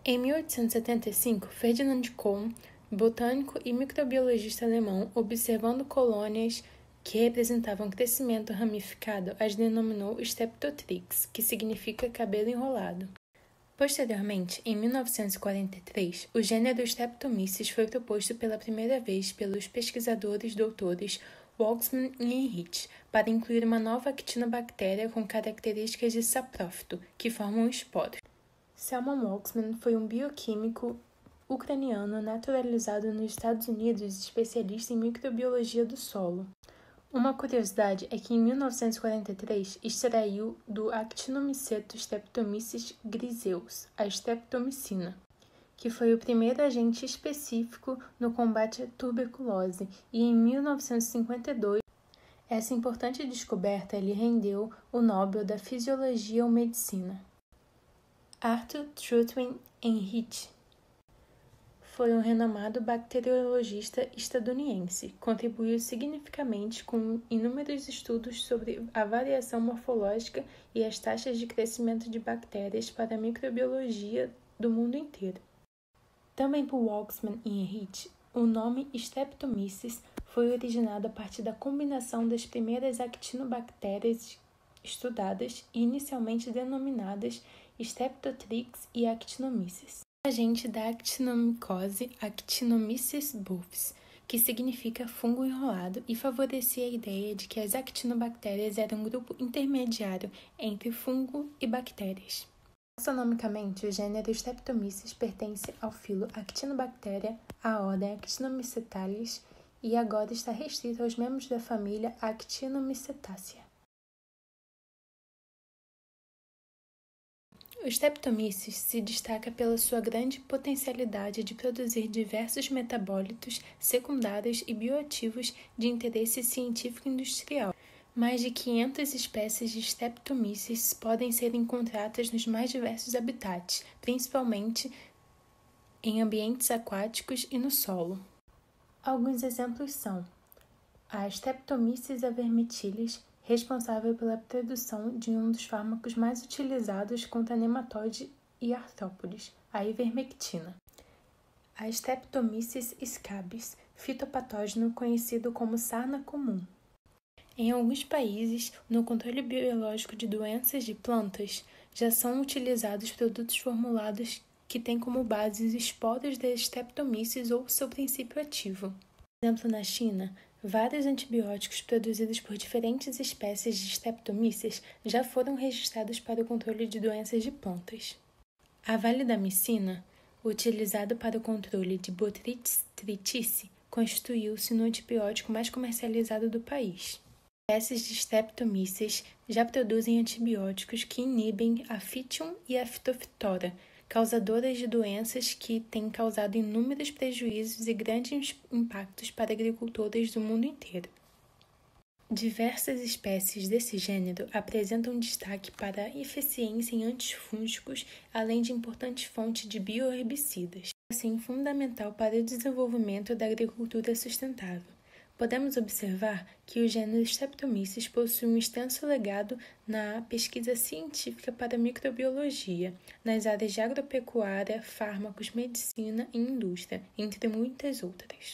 Em 1875, Ferdinand Kohn, botânico e microbiologista alemão, observando colônias que representavam crescimento ramificado, as denominou Streptotrix, que significa cabelo enrolado. Posteriormente, em 1943, o gênero Streptomyces foi proposto pela primeira vez pelos pesquisadores doutores Waxman e Henrich para incluir uma nova actinobactéria com características de saprófito, que formam esporos. Salman Waxman foi um bioquímico ucraniano naturalizado nos Estados Unidos e especialista em microbiologia do solo. Uma curiosidade é que em 1943 extraiu do actinomiceto Streptomyces griseus a streptomicina, que foi o primeiro agente específico no combate à tuberculose, e em 1952 essa importante descoberta lhe rendeu o Nobel da Fisiologia ou Medicina. Arthur Trutwell Henrich foi um renomado bacteriologista estadunidense. Contribuiu significativamente com inúmeros estudos sobre a variação morfológica e as taxas de crescimento de bactérias para a microbiologia do mundo inteiro. Também por Waxman e Henrich, o nome Streptomyces foi originado a partir da combinação das primeiras actinobactérias estudadas e inicialmente denominadas Streptotrix e Actinomyces. Agente da actinomicose Actinomyces bovis, que significa fungo enrolado, e favorecia a ideia de que as actinobactérias eram um grupo intermediário entre fungo e bactérias. Taxonomicamente, o gênero Streptomyces pertence ao filo Actinobacteria, à ordem Actinomycetaceae, e agora está restrito aos membros da família Actinomycetaceae. O Streptomyces se destaca pela sua grande potencialidade de produzir diversos metabólitos secundários e bioativos de interesse científico e industrial. Mais de 500 espécies de Streptomyces podem ser encontradas nos mais diversos habitats, principalmente em ambientes aquáticos e no solo. Alguns exemplos são a Streptomyces avermitilis, responsável pela produção de um dos fármacos mais utilizados contra nematóide e artrópodes, a ivermectina. A Streptomyces scabies, fitopatógeno conhecido como sarna comum. Em alguns países, no controle biológico de doenças de plantas, já são utilizados produtos formulados que têm como base os esporos da Streptomyces ou seu princípio ativo. Por exemplo, na China, vários antibióticos produzidos por diferentes espécies de Streptomyces já foram registrados para o controle de doenças de plantas. A validamicina, utilizado para o controle de Botrytis tritice, constituiu-se no antibiótico mais comercializado do país. Espécies de Streptomyces já produzem antibióticos que inibem a Phytium e a Phytophthora, causadoras de doenças que têm causado inúmeros prejuízos e grandes impactos para agricultores do mundo inteiro. Diversas espécies desse gênero apresentam destaque para a eficiência em antifúngicos, além de importante fonte de bioherbicidas, assim fundamental para o desenvolvimento da agricultura sustentável. Podemos observar que o gênero Streptomyces possui um extenso legado na pesquisa científica para microbiologia, nas áreas de agropecuária, fármacos, medicina e indústria, entre muitas outras.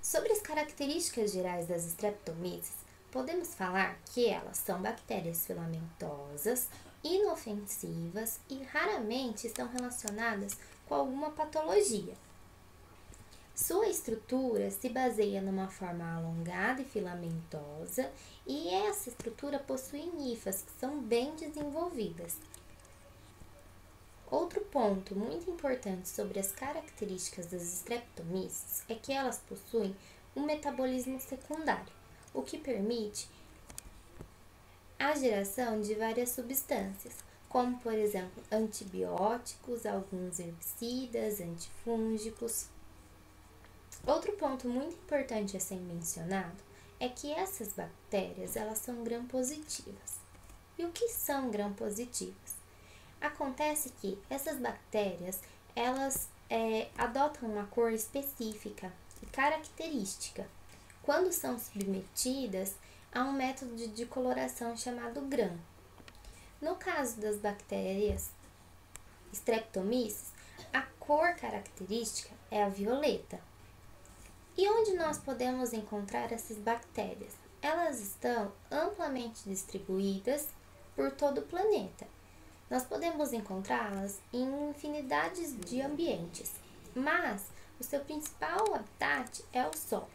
Sobre as características gerais das Streptomyces, podemos falar que elas são bactérias filamentosas, inofensivas e raramente estão relacionadas com alguma patologia. Sua estrutura se baseia numa forma alongada e filamentosa, e essa estrutura possui hifas que são bem desenvolvidas. Outro ponto muito importante sobre as características das Streptomyces é que elas possuem um metabolismo secundário, o que permite a geração de várias substâncias, como por exemplo antibióticos, alguns herbicidas, antifúngicos. Outro ponto muito importante a ser mencionado é que essas bactérias elas são gram-positivas. E o que são gram-positivas? Acontece que essas bactérias elas adotam uma cor específica e característica quando são submetidas a um método de coloração chamado GRAM. No caso das bactérias Streptomyces, a cor característica é a violeta. E onde nós podemos encontrar essas bactérias? Elas estão amplamente distribuídas por todo o planeta. Nós podemos encontrá-las em infinidades de ambientes, mas o seu principal habitat é o solo.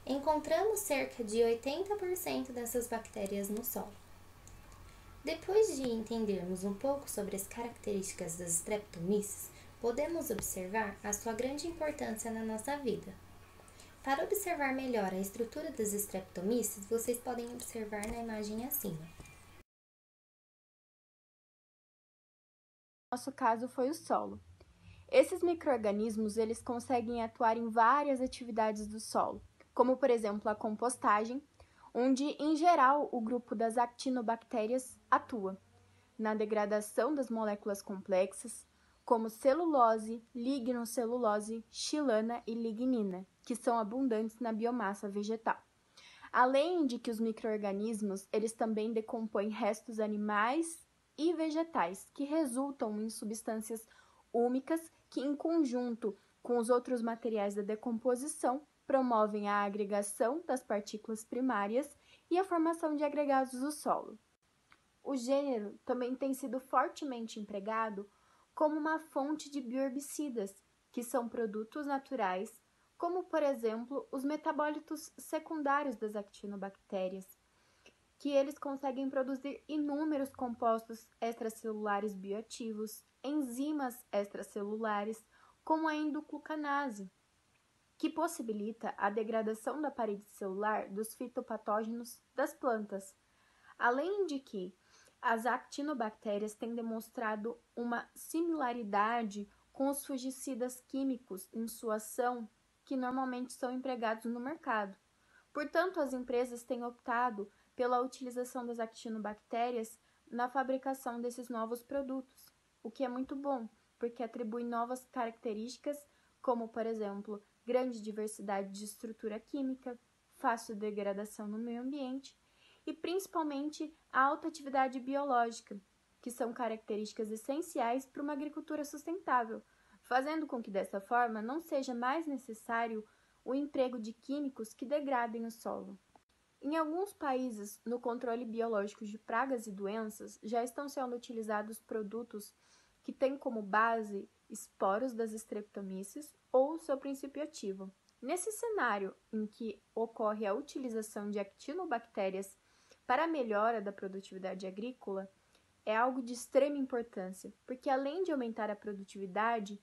Encontramos cerca de 80% dessas bactérias no solo. Depois de entendermos um pouco sobre as características das Streptomyces, podemos observar a sua grande importância na nossa vida. Para observar melhor a estrutura das Streptomyces, vocês podem observar na imagem acima. Nosso caso foi o solo. Esses micro-organismos, eles conseguem atuar em várias atividades do solo, como por exemplo a compostagem, onde em geral o grupo das actinobactérias atua, na degradação das moléculas complexas, como celulose, lignocelulose, xilana e lignina, que são abundantes na biomassa vegetal. Além de que os micro-organismos, eles também decompõem restos animais e vegetais, que resultam em substâncias úmicas que, em conjunto com os outros materiais da decomposição, promovem a agregação das partículas primárias e a formação de agregados do solo. O gênero também tem sido fortemente empregado como uma fonte de bioherbicidas, que são produtos naturais, como, por exemplo, os metabólitos secundários das actinobactérias, que eles conseguem produzir inúmeros compostos extracelulares bioativos, enzimas extracelulares, como a endoclucanase, que possibilita a degradação da parede celular dos fitopatógenos das plantas. Além de que as actinobactérias têm demonstrado uma similaridade com os fungicidas químicos em sua ação, que normalmente são empregados no mercado. Portanto, as empresas têm optado pela utilização das actinobactérias na fabricação desses novos produtos, o que é muito bom, porque atribui novas características, como, por exemplo, grande diversidade de estrutura química, fácil degradação no meio ambiente e, principalmente, a alta atividade biológica, que são características essenciais para uma agricultura sustentável, fazendo com que, dessa forma, não seja mais necessário o emprego de químicos que degradem o solo. Em alguns países, no controle biológico de pragas e doenças, já estão sendo utilizados produtos que têm como base esporos das Streptomyces ou seu princípio ativo. Nesse cenário em que ocorre a utilização de actinobactérias para a melhora da produtividade agrícola, é algo de extrema importância, porque além de aumentar a produtividade,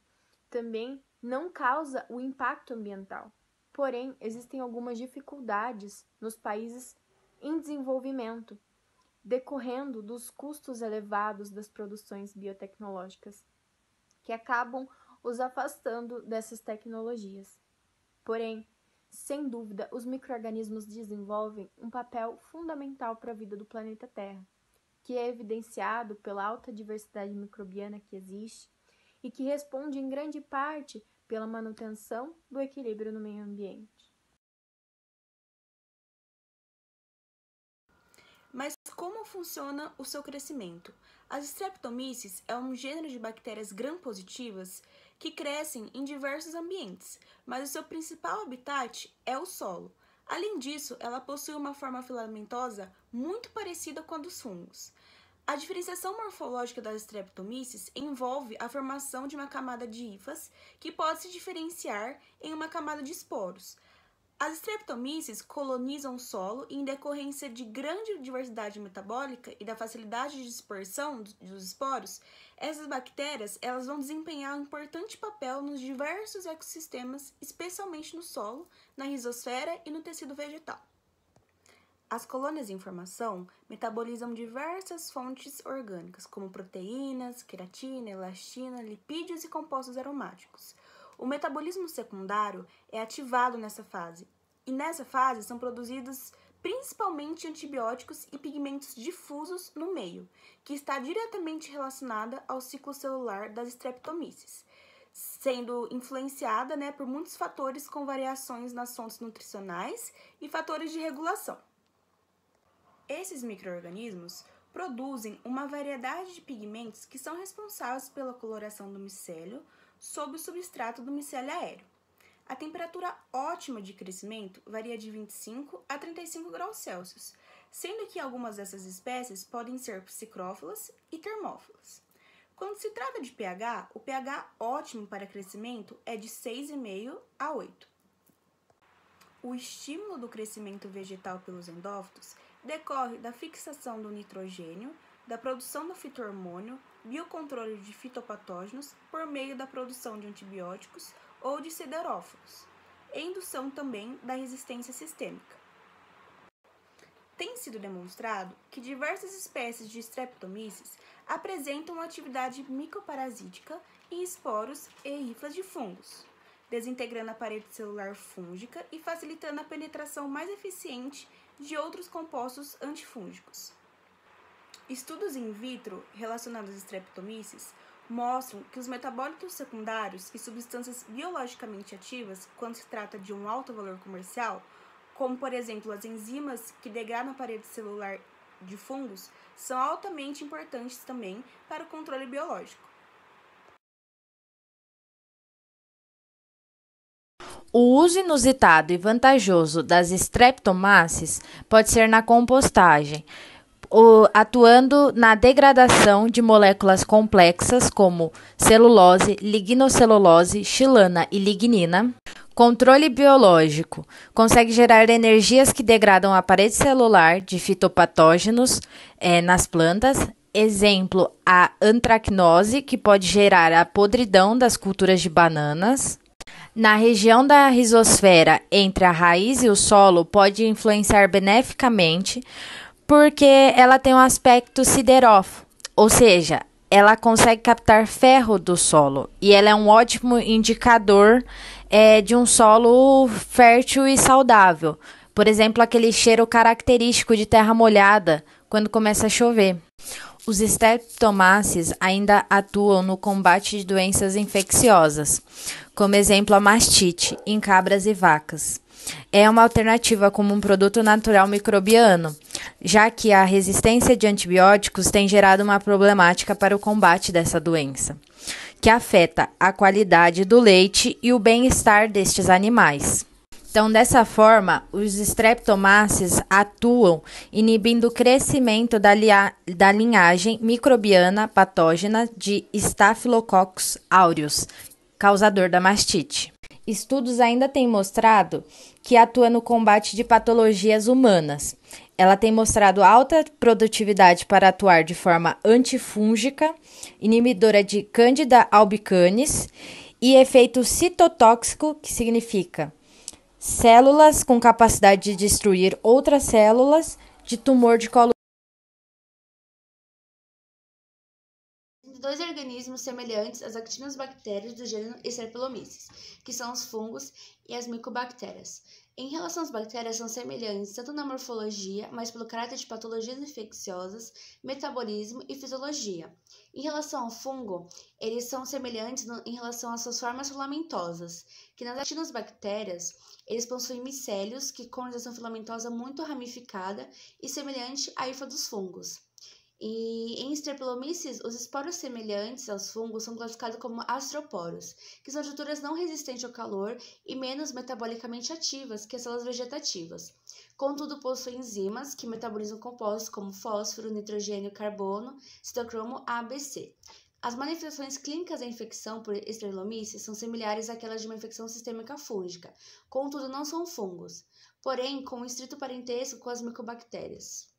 também não causa o impacto ambiental. Porém, existem algumas dificuldades nos países em desenvolvimento, decorrendo dos custos elevados das produções biotecnológicas, que acabam os afastando dessas tecnologias. Porém, sem dúvida, os micro-organismos desenvolvem um papel fundamental para a vida do planeta Terra, que é evidenciado pela alta diversidade microbiana que existe e que responde em grande parte pela manutenção do equilíbrio no meio ambiente. Mas como funciona o seu crescimento? As Streptomyces é um gênero de bactérias gram-positivas que crescem em diversos ambientes, mas o seu principal habitat é o solo. Além disso, ela possui uma forma filamentosa muito parecida com a dos fungos. A diferenciação morfológica das Streptomyces envolve a formação de uma camada de hifas que pode se diferenciar em uma camada de esporos. As Streptomyces colonizam o solo e, em decorrência de grande diversidade metabólica e da facilidade de dispersão dos esporos, essas bactérias elas vão desempenhar um importante papel nos diversos ecossistemas, especialmente no solo, na rizosfera e no tecido vegetal. As colônias em formação metabolizam diversas fontes orgânicas, como proteínas, queratina, elastina, lipídios e compostos aromáticos. O metabolismo secundário é ativado nessa fase, e nessa fase são produzidos principalmente antibióticos e pigmentos difusos no meio, que está diretamente relacionada ao ciclo celular das Streptomyces, sendo influenciada por muitos fatores com variações nas fontes nutricionais e fatores de regulação. Esses micro-organismos produzem uma variedade de pigmentos que são responsáveis pela coloração do micélio sob o substrato do micélio aéreo. A temperatura ótima de crescimento varia de 25 a 35 graus Celsius, sendo que algumas dessas espécies podem ser psicrófilas e termófilas. Quando se trata de pH, o pH ótimo para crescimento é de 6,5 a 8. O estímulo do crescimento vegetal pelos endófitos decorre da fixação do nitrogênio, da produção do fito-hormônio, biocontrole de fitopatógenos por meio da produção de antibióticos ou de siderófilos, e indução também da resistência sistêmica. Tem sido demonstrado que diversas espécies de Streptomyces apresentam atividade micoparasítica em esporos e rifas de fungos, desintegrando a parede celular fúngica e facilitando a penetração mais eficiente de outros compostos antifúngicos. Estudos in vitro relacionados às Streptomyces mostram que os metabólitos secundários e substâncias biologicamente ativas, quando se trata de um alto valor comercial, como por exemplo as enzimas que degradam a parede celular de fungos, são altamente importantes também para o controle biológico. O uso inusitado e vantajoso das Streptomyces pode ser na compostagem, atuando na degradação de moléculas complexas como celulose, lignocelulose, xilana e lignina. Controle biológico. Consegue gerar energias que degradam a parede celular de fitopatógenos nas plantas. Exemplo, a antracnose, que pode gerar a podridão das culturas de bananas. Na região da rizosfera, entre a raiz e o solo, pode influenciar beneficamente, porque ela tem um aspecto siderófilo, ou seja, ela consegue captar ferro do solo, e ela é um ótimo indicador de um solo fértil e saudável. Por exemplo, aquele cheiro característico de terra molhada quando começa a chover. Os Streptomyces ainda atuam no combate de doenças infecciosas, como exemplo a mastite em cabras e vacas. É uma alternativa como um produto natural microbiano, já que a resistência de antibióticos tem gerado uma problemática para o combate dessa doença, que afeta a qualidade do leite e o bem-estar destes animais. Então, dessa forma, os Streptomyces atuam inibindo o crescimento da linhagem microbiana patógena de Staphylococcus aureus, causador da mastite. Estudos ainda têm mostrado que atua no combate de patologias humanas. Ela tem mostrado alta produtividade para atuar de forma antifúngica, inibidora de Candida albicans e efeito citotóxico, que significa células com capacidade de destruir outras células de tumor de colo. Dois organismos semelhantes às actinobactérias do gênero Streptomyces, que são os fungos e as micobactérias. Em relação às bactérias, são semelhantes tanto na morfologia, mas pelo caráter de patologias infecciosas, metabolismo e fisiologia. Em relação ao fungo, eles são semelhantes em relação às suas formas filamentosas, que nas actinobactérias, eles possuem micélios que com organização filamentosa muito ramificada e semelhante à hifa dos fungos. E em Streptomyces, os esporos semelhantes aos fungos são classificados como astróporos, que são estruturas não resistentes ao calor e menos metabolicamente ativas que as células vegetativas. Contudo, possuem enzimas que metabolizam compostos como fósforo, nitrogênio, carbono, citocromo A, B, C. As manifestações clínicas da infecção por Streptomyces são similares àquelas de uma infecção sistêmica fúngica, contudo não são fungos, porém com um estrito parentesco com as micobactérias.